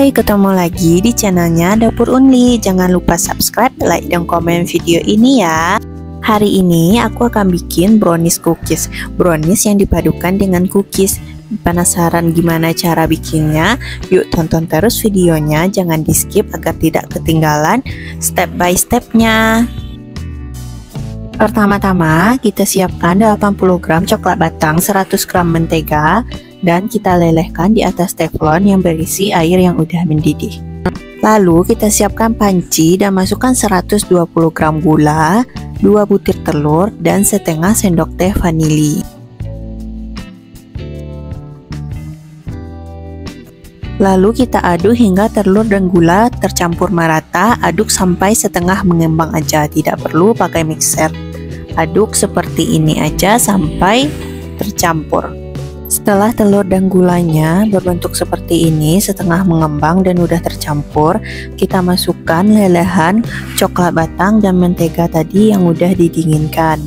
Hai, ketemu lagi di channelnya Dapur Unli. Jangan lupa subscribe, like, dan komen video ini ya. Hari ini aku akan bikin brownies cookies. Brownies yang dipadukan dengan cookies. Penasaran gimana cara bikinnya? Yuk tonton terus videonya, jangan di skip agar tidak ketinggalan step by stepnya. Pertama-tama kita siapkan 80 gram coklat batang, 100 gram mentega, dan kita lelehkan di atas teflon yang berisi air yang udah mendidih. Lalu kita siapkan panci dan masukkan 120 gram gula, 2 butir telur, dan setengah sendok teh vanili. Lalu kita aduk hingga telur dan gula tercampur merata. Aduk sampai setengah mengembang aja, tidak perlu pakai mixer. Aduk seperti ini aja sampai tercampur. Setelah telur dan gulanya berbentuk seperti ini, setengah mengembang dan udah tercampur, kita masukkan lelehan coklat batang dan mentega tadi yang udah didinginkan.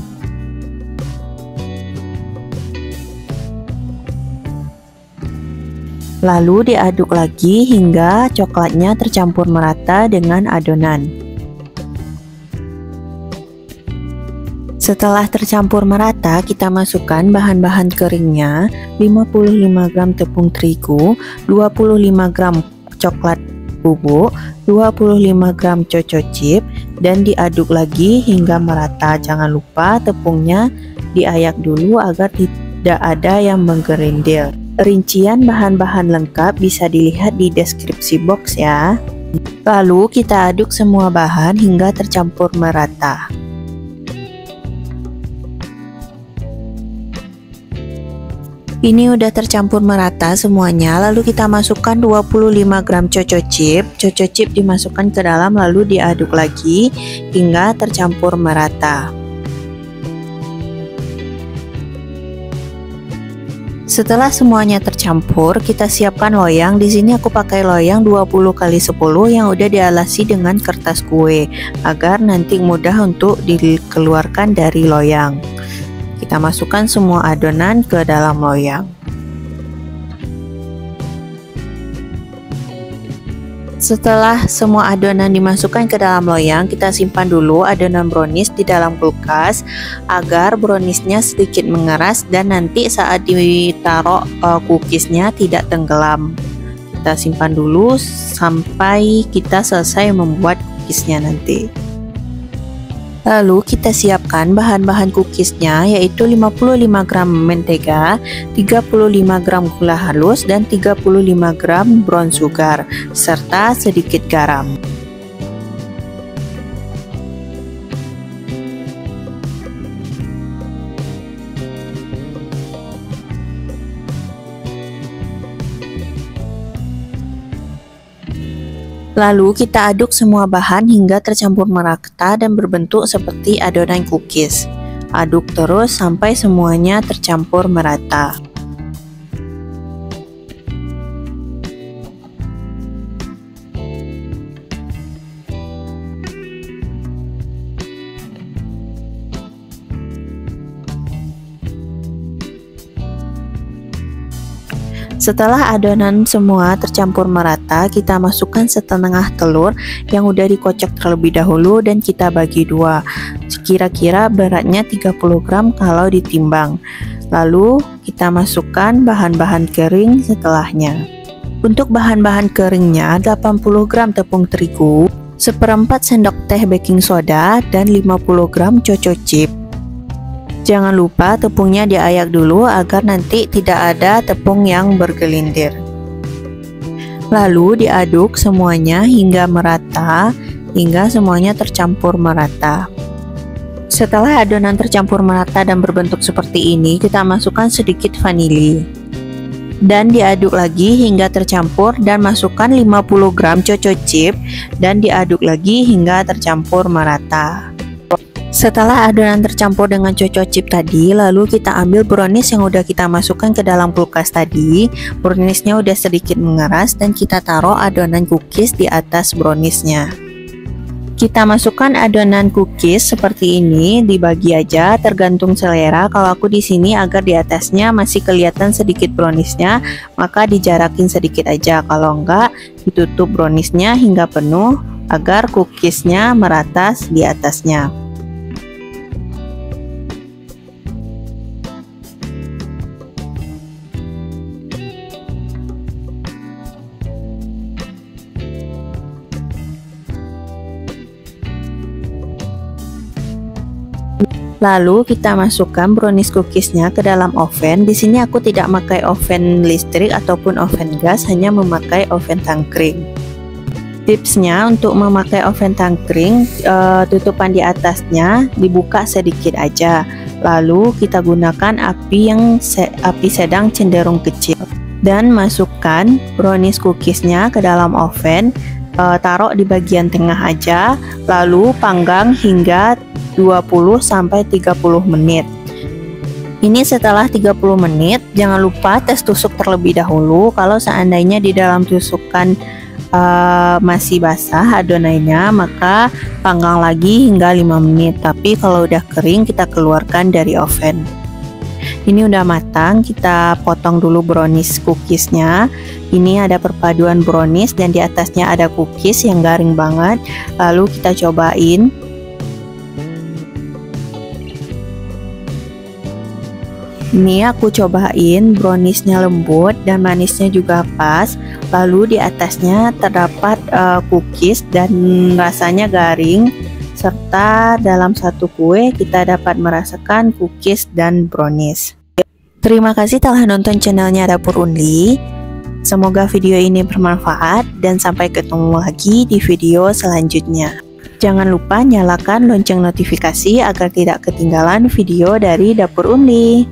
Lalu diaduk lagi hingga coklatnya tercampur merata dengan adonan. Setelah tercampur merata, kita masukkan bahan-bahan keringnya, 55 gram tepung terigu, 25 gram coklat bubuk, 25 gram coco chip, dan diaduk lagi hingga merata. Jangan lupa tepungnya diayak dulu agar tidak ada yang menggerindil. Rincian bahan-bahan lengkap bisa dilihat di deskripsi box ya. Lalu kita aduk semua bahan hingga tercampur merata. Ini udah tercampur merata semuanya, lalu kita masukkan 25 gram coco chip. Coco chip dimasukkan ke dalam lalu diaduk lagi hingga tercampur merata. Setelah semuanya tercampur, kita siapkan loyang. Di sini aku pakai loyang 20x10 yang udah dialasi dengan kertas kue agar nanti mudah untuk dikeluarkan dari loyang. Kita masukkan semua adonan ke dalam loyang. Setelah semua adonan dimasukkan ke dalam loyang, kita simpan dulu adonan brownies di dalam kulkas agar browniesnya sedikit mengeras dan nanti saat ditaruh cookiesnya tidak tenggelam. Kita simpan dulu sampai kita selesai membuat cookiesnya nanti. Lalu kita siapkan bahan-bahan cookiesnya, yaitu 55 gram mentega, 35 gram gula halus, dan 35 gram brown sugar, serta sedikit garam. Lalu kita aduk semua bahan hingga tercampur merata dan berbentuk seperti adonan cookies. Aduk terus sampai semuanya tercampur merata. Setelah adonan semua tercampur merata, kita masukkan setengah telur yang udah dikocok terlebih dahulu dan kita bagi dua. Kira-kira beratnya 30 gram kalau ditimbang. Lalu kita masukkan bahan-bahan kering setelahnya. Untuk bahan-bahan keringnya 80 gram tepung terigu, 1/4 sendok teh baking soda, dan 50 gram coco chip. Jangan lupa tepungnya diayak dulu agar nanti tidak ada tepung yang bergelindir. Lalu diaduk semuanya hingga merata, hingga semuanya tercampur merata. Setelah adonan tercampur merata dan berbentuk seperti ini, kita masukkan sedikit vanili. Dan diaduk lagi hingga tercampur dan masukkan 50 gram coco chip dan diaduk lagi hingga tercampur merata. Setelah adonan tercampur dengan coco chip tadi, lalu kita ambil brownies yang udah kita masukkan ke dalam kulkas tadi. Browniesnya udah sedikit mengeras dan kita taruh adonan cookies di atas browniesnya. Kita masukkan adonan cookies seperti ini, dibagi aja tergantung selera. Kalau aku di sini agar di atasnya masih kelihatan sedikit browniesnya, maka dijarakin sedikit aja. Kalau enggak, ditutup browniesnya hingga penuh agar cookiesnya merata di atasnya. Lalu kita masukkan brownies cookiesnya ke dalam oven. Di sini aku tidak memakai oven listrik ataupun oven gas, hanya memakai oven tangkring. Tipsnya untuk memakai oven tangkring, tutupan di atasnya dibuka sedikit aja. Lalu kita gunakan api sedang cenderung kecil dan masukkan brownies cookiesnya ke dalam oven. Taruh di bagian tengah aja, lalu panggang hingga 20-30 menit. Ini setelah 30 menit, jangan lupa tes tusuk terlebih dahulu. Kalau seandainya di dalam tusukan masih basah adonannya, maka panggang lagi hingga 5 menit. Tapi kalau udah kering, kita keluarkan dari oven. Ini udah matang, kita potong dulu brownies cookiesnya. Ini ada perpaduan brownies dan di atasnya ada cookies yang garing banget. Lalu kita cobain. Ini aku cobain, browniesnya lembut dan manisnya juga pas. Lalu di atasnya terdapat cookies dan rasanya garing. Serta dalam satu kue kita dapat merasakan cookies dan brownies. Terima kasih telah nonton channelnya Dapur Unli. Semoga video ini bermanfaat dan sampai ketemu lagi di video selanjutnya. Jangan lupa nyalakan lonceng notifikasi agar tidak ketinggalan video dari Dapur Unli.